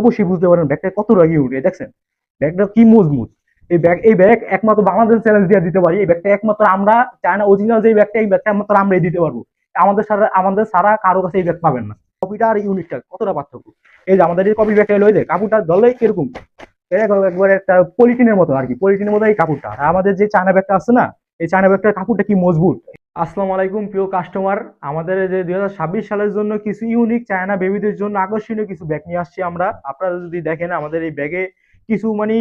অবশ্যই বুঝতে পারেন ব্যাগটা কতটা ইউনিক দেখছেন, ব্যাগটা কি মজবুত। এই ব্যাগ একমাত্র বাংলাদেশ চ্যালেঞ্জ দিয়ে দিতে পারি। এই ব্যাগটা একমাত্র আমরা, চায়না অরিজিনাল যে ব্যাগটা, এই ব্যাগটা একমাত্র আমরাই দিতে পারবো। আমাদের সারা কারো কাছে এই ব্যাগ পাবেন না। কপিটা আর ইউনিকটা কতটা পার্থক্য। এই যে আমাদের এই কপি ব্যাগটা লই যে কাপড়টা ধরলে কিরকম, একবার একটা পলিথিনের মতো আর কি, পলিথিনের মতো এই কাপড়টা। আর আমাদের যে চায়না ব্যাগটা আছে না, এই চায়না ব্যাগটার কাপড়টা কি মজবুত। আসসালামু আলাইকুম প্রিয় কাস্টমার, আমাদের যে 2026 সালের জন্য কিছু ইউনিক চায়না বেবিদের জন্য আকর্ষণীয় কিছু ব্যাগ নিয়ে আসছি আমরা। আপনারা যদি দেখেন আমাদের এই ব্যাগে কিছু মানে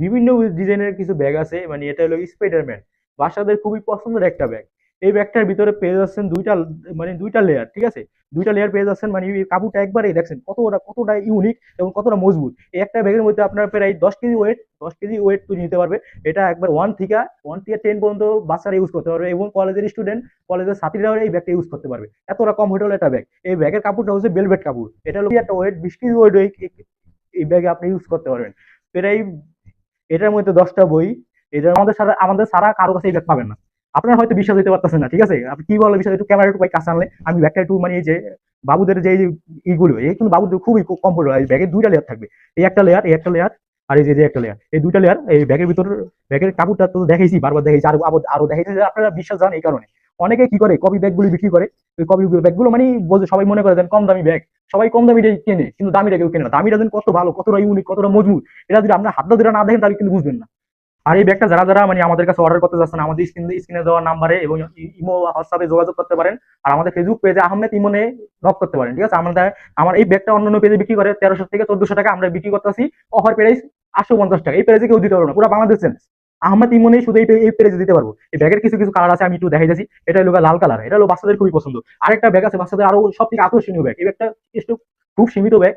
বিভিন্ন ডিজাইনের কিছু ব্যাগ আছে। মানে এটা হলো স্পাইডারম্যান, বাচ্চাদের খুবই পছন্দের একটা ব্যাগ। এই ব্যাগটার ভিতরে পেয়ে যাচ্ছেন দুইটা লেয়ার, ঠিক আছে। দুইটা লেয়ার পেয়ে যাচ্ছেন, মানে এই কাপড়টা একবারেই দেখছেন কতটা ইউনিক এবং কতটা মজবুত। এই একটা ব্যাগের মধ্যে আপনার প্রায় 10 কেজি ওয়েট তৈরি নিতে পারবে। এটা একবার ওয়ান থেকে 10 পর্যন্ত বাচ্চারা ইউজ করতে পারবে, এবং কলেজের স্টুডেন্ট, কলেজের ছাত্রীরাও এই ব্যাগটা ইউজ করতে পারবে। এতটা কমফোর্টেবল একটা ব্যাগ। এই ব্যাগের কাপড়টা হচ্ছে বেলভেট কাপড়। এটা হলো একটা ওয়েট 20 কেজি ওয়েট এই ব্যাগে আপনি ইউজ করতে পারবেন। প্রায় এটার মধ্যে 10টা বই। এটা আমাদের সারা কারো কাছে এই ব্যাগ পাবেন না। আপনার হয়তো বিশ্বাস হইতে পারতেছেন না, ঠিক আছে। আপনি কি বলে বিশ্বাস, একটু ক্যামেরা একটু কাছে আনলে আমি ব্যাগটা একটু মানে এই যে বাবুদের যে ইগুলো, এই কিন্তু বাবুদের খুবই কমফোর্টেবল। এই ব্যাগের দুইটা লেয়ার থাকবে, এই একটা লেয়ার আর এই যে একটা লেয়ার, এই দুইটা লেয়ার। এই ব্যাগের ভিতর ব্যাগের কাপড়টা তো দেখাইছি, বারবার দেখাইছি, আরো দেখাইছি যে আপনারা বিশ্বাস জান। এই কারণে অনেকে কি করে কপি ব্যাগগুলি বিক্রি করে। ওই কপি ব্যাগগুলো মানে সবাই মনে করে দেন কম দামি ব্যাগ, সবাই কম দামি কেনে, কিন্তু দামিটা কেউ কেনে না। দামিটা দেন কত ভালো, কতটা ইউনিক, কতটা মজবুত। এটা যদি আপনার হাতটা ধরে না দেখেন তাহলে কিন্তু বুঝবেন না। আর এই ব্যাগটা যারা যারা মানে আমাদের কাছে অর্ডার করতে যাচ্ছেন, আমাদের স্ক্রিনে দেওয়া নাম্বারে এবং ইমো হোয়াটসঅ্যাপে যোগাযোগ করতে পারেন। আর আমাদের ফেসবুক পেজে আহমেদ ইমনে নক করতে পারেন, ঠিক আছে। আমার এই ব্যাগটা অন্যান্য পেজে বিক্রি করে 1300 থেকে 1400 টাকা, আমরা বিক্রি করতেছি অফার প্রাইস 850 টাকা। এই প্রাইসে কেউ দিতে পারবো না, পুরো বাংলাদেশ চ্যালেঞ্জ। আহমেদ ইমনে শুধু এই প্রাইসে দিতে পারবো। এই ব্যাগের কিছু কিছু কালার আছে, আমি একটু দেখাই যাচ্ছি। এটা হলো লাল কালার, এটা হলো বাচ্চাদের খুবই পছন্দ। আরেকটা ব্যাগ আছে বাচ্চাদের আরো সব থেকে আকর্ষণীয় ব্যাগ। এই ব্যাগটা একটু খুব সীমিত ব্যাগ,